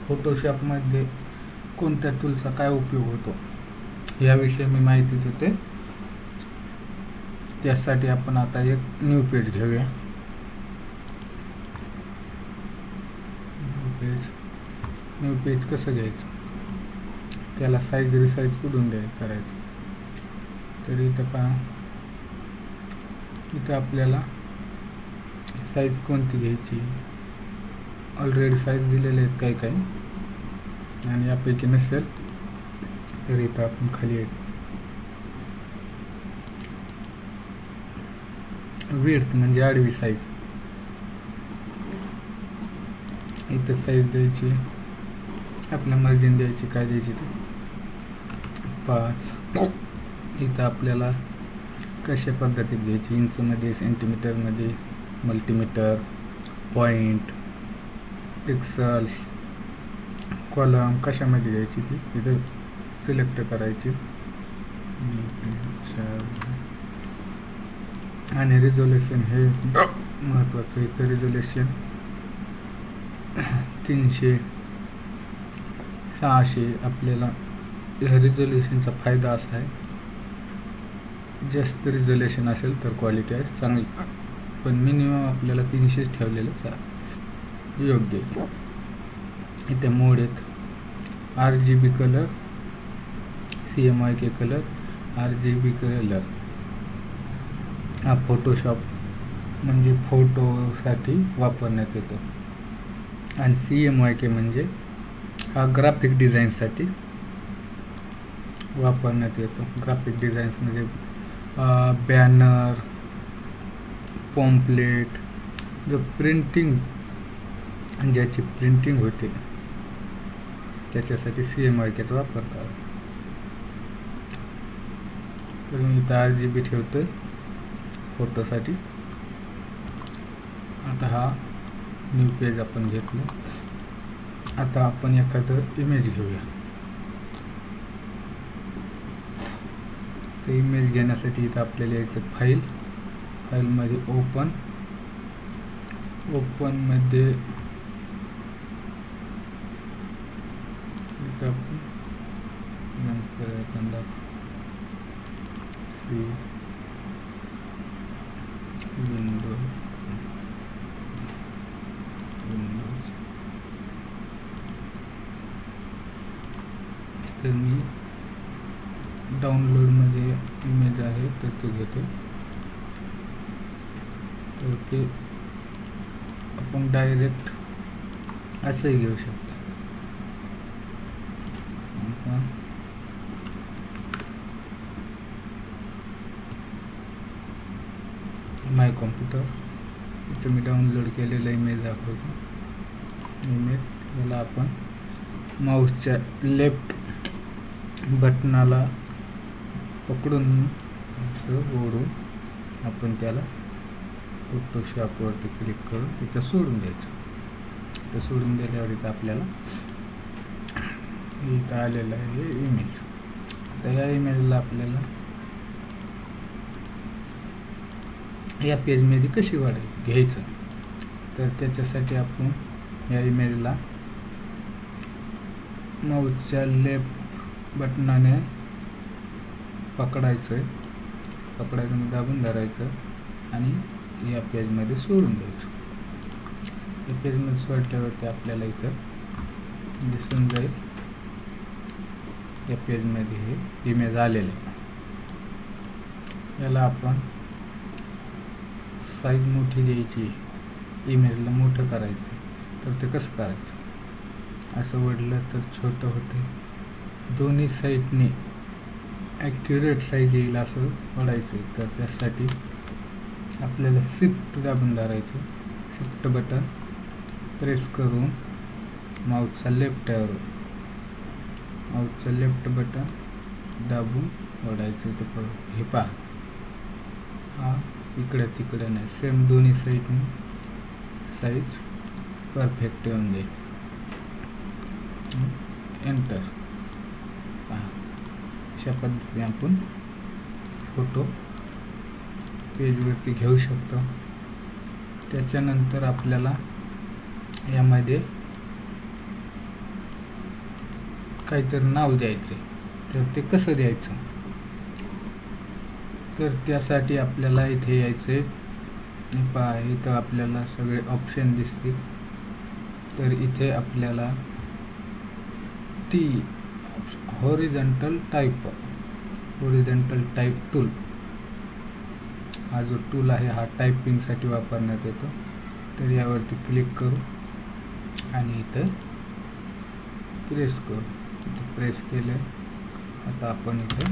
फोटोशॉपमध्ये कोणत्या टूलचा काय उपयोग होतो याविषयी मी माहिती देते। त्यासाठी आपण आता एक न्यू पेज घेऊया। न्यू पेज कसं घ्यायचं, त्याला साईज रिसाईज कुठून करायचं, तर इथं पहा, इथं आपल्याला साईज कोणती घ्यायची, ऑलरेडी साईज दिलेले आहेत काही काही, आणि यापैकी नसेल तर इथं आपण खाली विड्थ म्हणजे आडवी साईज, इथं साईज द्यायची आपल्या मर्जीने द्यायची, काय द्यायची ती 5। इथं आपल्याला कशा पद्धतीत घ्यायची, इंचमध्ये, सेंटीमीटरमध्ये, मल्टीमीटर, पॉइंट, पिक्सल्स, कॉलम कशामध्ये घ्यायची ती इथं सिलेक्ट करायची। आणि रिझोल्यूशन हे महत्त्वाचं, इथं रिझोल्यूशन 300, 600। आपल्याला ह्या रिझोल्यूशनचा फायदा असा आहे, जास्त रिझोल्यूशन असेल तर क्वालिटी आहे चांगली, पण मिनिमम आपल्याला 300 ठेवलेलं योग्य आहे। इथे मोड आहेत RGB colour, CMYK colour, RGB colour. हा फोटोशॉप म्हणजे फोटोसाठी वापरण्यात येतो, आणि CMYK म्हणजे हा ग्राफिक डिझाईनसाठी वापरण्यात येतो। ग्राफिक डिझाईन्स म्हणजे बॅनर, पॉम्पलेट, जो प्रिंटिंग, ज्याची प्रिंटिंग होते त्याच्यासाठी CMYKचा वापर करतात। तर मी इथं RGB ठेवतोय फोटोसाठी। आता हा न्यू पेज आपण घेतलं, आता आपण एखादं इमेज घेऊया। तर इमेज घेण्यासाठी इथं आपल्याला यायचं फाईलमध्ये ओपनमध्ये इथं आपण नंतर एखादा विंडोज, तर मी डाउनलोडमध्ये इमेज आहे तर ते घेतो। तर ते आपण डायरेक्ट असंही घेऊ शकतो। माय कॉम्प्युटर, इथं मी डाउनलोड केलेला इमेज दाखवतो। इमेज याला आपण माऊसच्या लेफ्ट बटनाला पकडून असं ओढून आपण त्याला फोटोशॉपवरती क्लिक करून इथं सोडून द्यायचं। इथं सोडून दिल्यावर इथं आपल्याला इथं आलेलं आहे इमेज। आता या इमेजला आपल्याला या पेजमध्ये कशी घ्यायचं, तर त्याच्यासाठी आपण या इमेजला माऊसच्या लेफ्ट बटनाने पकडायचं म्हणजे दाबून धरायचं आणि या पेजमध्ये सोडून द्यायचं। या पेजमध्ये सोडल्यावरती आपल्याला इथं दिसून जाईल या पेजमध्ये हे इमेज आलेले आहे। याला आपण साईज मोठी द्यायची, इमेजला मोठं करायचं, तर ते कसं करायचं, असं ओढलं तर छोटं होतं। दोन्ही साईडने ॲक्युरेट साईज येईल असं ओढायचं, तर त्यासाठी आपल्याला शिफ्ट दाबून धरायचं। शिफ्ट बटन प्रेस करून माऊसचा लेफ्ट बटन दाबून ओढायचं। तर हे पहा, हा इकडे तिकडे नाही, सेम दोन्ही साईडने साईज परफेक्ट येऊन जाईल। एंटर, पहा अशा पद्धतीने आपण फोटो पेजवरती घेऊ शकतो। त्याच्यानंतर आपल्याला यामध्ये काहीतरी नाव द्यायचं. तर ते कसं द्यायचं, तर त्यासाठी आपल्याला इथे यायचे. पहा इथं आपल्याला सगळे ऑप्शन दिसतील. तर इथे आपल्याला हॉरिझॉन्टल टाईप टूल हा जो टूल आहे हा टायपिंगसाठी वापरण्यात येतो. तर यावरती क्लिक करू आणि इथं प्रेस करू. इथं प्रेस केलं आता आपण इथे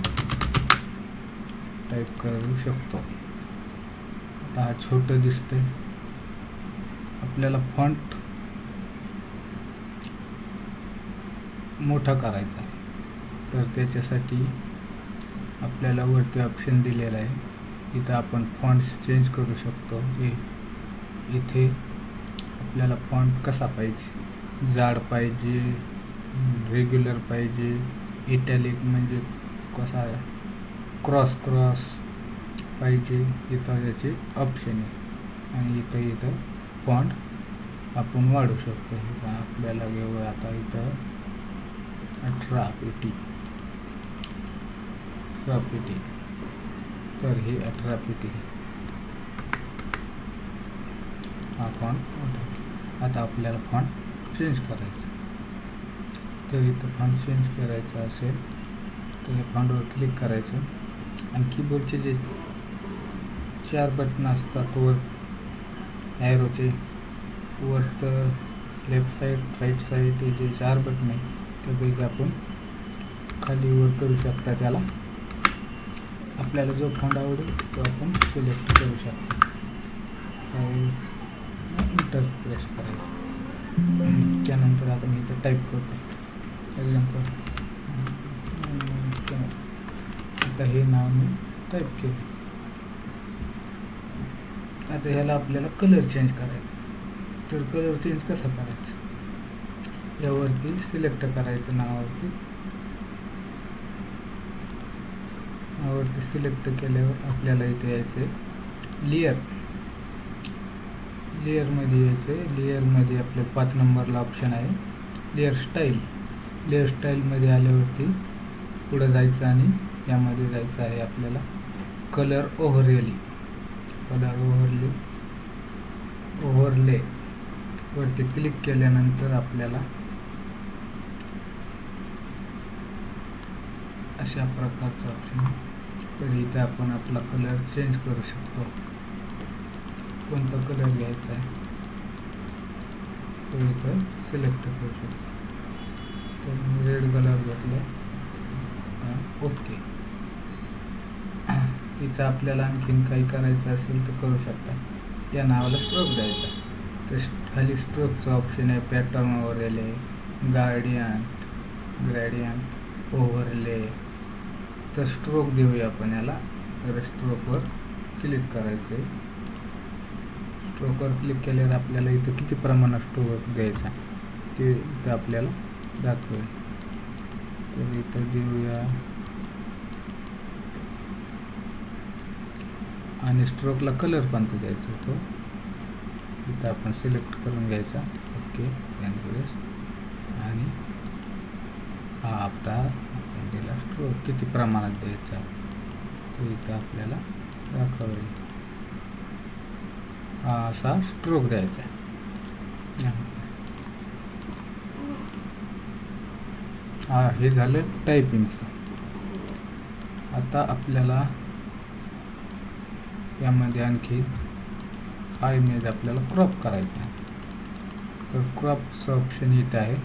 टाईप करू शकतो. आता हा छोटं दिसतंय. आपल्याला फॉन्ट मोठा करायचा आहे. तर त्याच्यासाठी आपल्याला वरती ऑप्शन दिलेला आहे. इथं आपण फॉन्ट्स चेंज करू शकतो. इथे आपल्याला फॉन्ट कसा पाहिजे, जाड पाहिजे, रेग्युलर पाहिजे, इटॅलिक म्हणजे कसा आहे, क्रॉस पाहिजे. इथं याचे ऑप्शन आहे आणि इथं फॉन्ट आपण वाढू शकतो. आपल्याला घेऊ आता इथं 18 पीटी. तर हे 18 पीटी हा फॉन्ट. आता आपल्याला फॉन्ट चेंज करायचा. तर इथं फॉन्ट चेंज करायचा असेल तर या फॉन्टवर क्लिक करायचं आणि कीबोर्डचे जे 4 बटन असतात वर ॲरोचे, वर तर लेफ्ट साईड राईट साईड हे जे 4 बटन आहे त्यापैकी आपण खाली वर करू शकता. त्याला आपल्याला जो फॉन्ट आवडेल तो आपण सिलेक्ट करू शकतो. इंटर प्रेस करायचं. त्यानंतर आपण इथं टाईप करतो. एक्झाम्पल आता हे नाव मी टाईप केलं. आता ह्याला आपल्याला कलर चेंज करायचा. तर कलर चेंज कसं करायचं, यावरती सिलेक्ट करायचं. नावावरती सिलेक्ट केल्यावर आपल्याला इथे यायचं लेअरमध्ये यायचं. लेअरमध्ये आपल्या 5 नंबरला ऑप्शन आहे लेअर स्टाईल. आल्यावरती पुढं जायचं आणि यामध्ये जायचं आहे आपल्याला कलर ओव्हरले वरती क्लिक केल्यानंतर आपल्याला अशा प्रकारचा ऑप्शन. तर इथे आपण आपला कलर चेंज करू शकतो. कोणता कलर घ्यायचा आहे तो इथं सिलेक्ट करू शकतो. तर मी रेड कलर घेतला. ओके. इथं आपल्याला आणखीन काही करायचं असेल तर करू शकता. या नावाला स्ट्रोक द्यायचा. तर खाली स्ट्रोकचं ऑप्शन आहे. Pattern overlay, gradient overlay. तर स्ट्रोक देऊया आपण याला. तर स्ट्रोकवर क्लिक करायचं आहे. स्ट्रोकवर क्लिक केल्यावर आपल्याला इथं किती प्रमाणात स्ट्रोक द्यायचा ते इथं आपल्याला दाखवेल. तर इथं देऊया आणि स्ट्रोकला कलर कोणता द्यायचा तो इथं आपण सिलेक्ट करून घ्यायचा. ओके आणि हा आता आपण दिला स्ट्रोक किती प्रमाणात द्यायचा तो इथं आपल्याला दाखवेल. हा असा स्ट्रोक द्यायचा. हे झालं टायपिंगचं. आता आपल्याला यामध्ये आणखी हा इमेज आपल्याला क्रॉप करायचा आहे. तर क्रॉपचं ऑप्शन इथं आहे.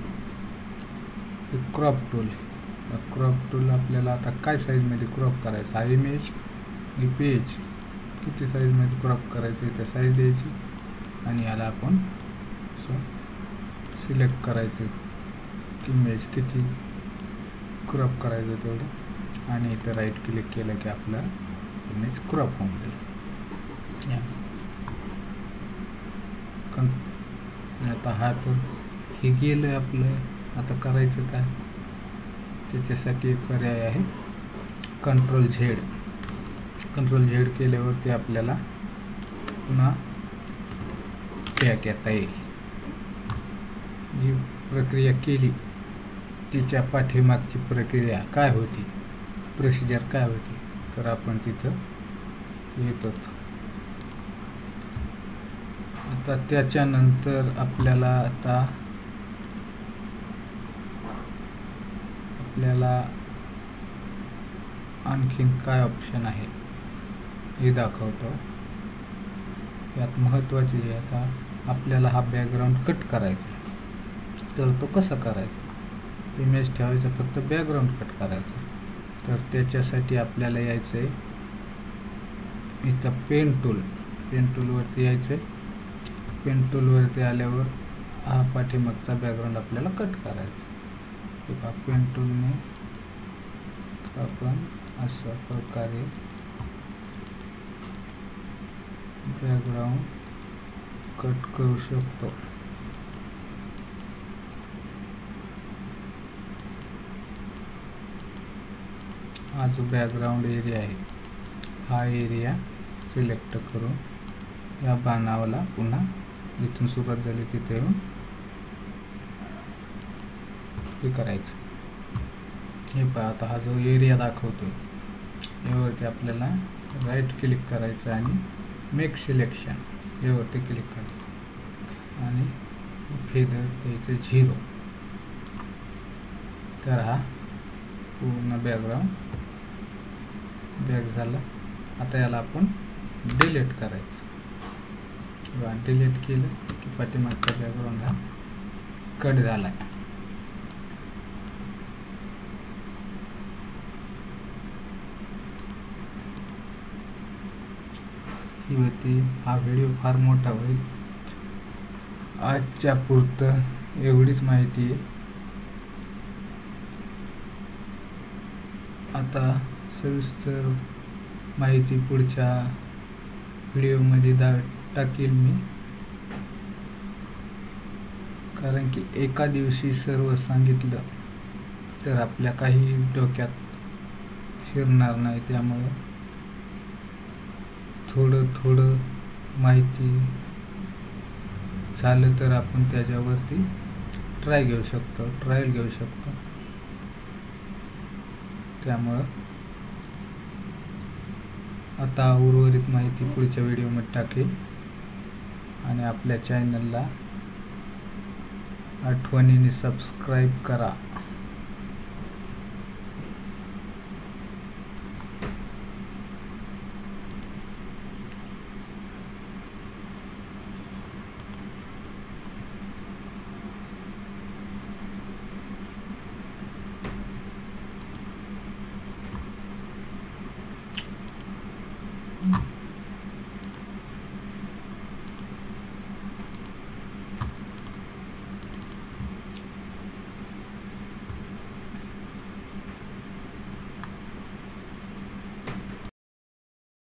क्रॉप टूल आपल्याला आता काय साईजमध्ये क्रॉप करायचं. हा इमेज हे पेज किती साईजमध्ये क्रॉप करायचं त्या साईज द्यायची आणि याला आपण सिलेक्ट करायचं इमेज किती क्रॉप करायचं तेवढं आणि इथं राईट क्लिक केलं की आपला इमेज क्रॉप होऊन जाईल. आता हा तर हे गेलं आपलं. आता करायचं काय, त्याच्यासाठी एक पर्याय आहे कंट्रोल झेड केल्यावरती आपल्याला पुन्हा बॅक येता येईल. जी प्रक्रिया केली तिच्या पाठीमागची प्रक्रिया काय होती, प्रोसिजर काय होती, तर आपण तिथं येतो. आता त्याच्यानंतर आपल्याला आणखीन काय ऑप्शन आहे हे दाखवतो. यात महत्त्वाचे जे आता आपल्याला हा बॅकग्राऊंड कट करायचा, तर तो कसा करायचा, इमेज ठेवायचा, फक्त बॅकग्राऊंड कट करायचा. तर त्याच्यासाठी आपल्याला यायचं आहे इथं पेन टूलवरती यायचं आहे. पेन टूलवरती आल्यावर हा पाठीमागचा बॅकग्राऊंड आपल्याला कट करायचा. किंवा पेन टूलने आपण अशा प्रकारे बॅकग्राऊंड कट करू शकतो. हा जो बॅकग्राऊंड एरिया आहे, हा एरिया सिलेक्ट करून या बाणाला पुन्हा जिथून सुरुवात झाली तिथे येऊन हे करायचं. हे पहा, आता हा जो एरिया दाखवतोय यावरती आपल्याला राईट क्लिक करायचं आणि मेक सिलेक्शन यावरती क्लिक करायचं आणि फेदर द्यायचं 0. तर हा पूर्ण बॅकग्राऊंड बॅक झाला. आता याला आपण डिलीट करायचं. किंवा डिलीट केलं की पाठीमागचा बॅकग्राऊंड हा कट झाला. ही होती. हा व्हिडिओ फार मोठा होईल. आजच्या पुरतं एवढीच माहिती आहे. आता सविस्तर माहिती पुढच्या व्हिडिओमध्ये टाकील मी, कारण की एका दिवशी सर्व सांगितलं तर आपल्या काही डोक्यात शिरणार नाही. त्यामुळे थोडं माहिती झालं तर आपण त्याच्यावरती ट्रायल घेऊ शकतो. त्यामुळं आता उर्वरित माहिती पुढच्या व्हिडिओमध्ये टाकेल. आणि आपल्या चॅनलला आठवणीने सबस्क्राईब करा.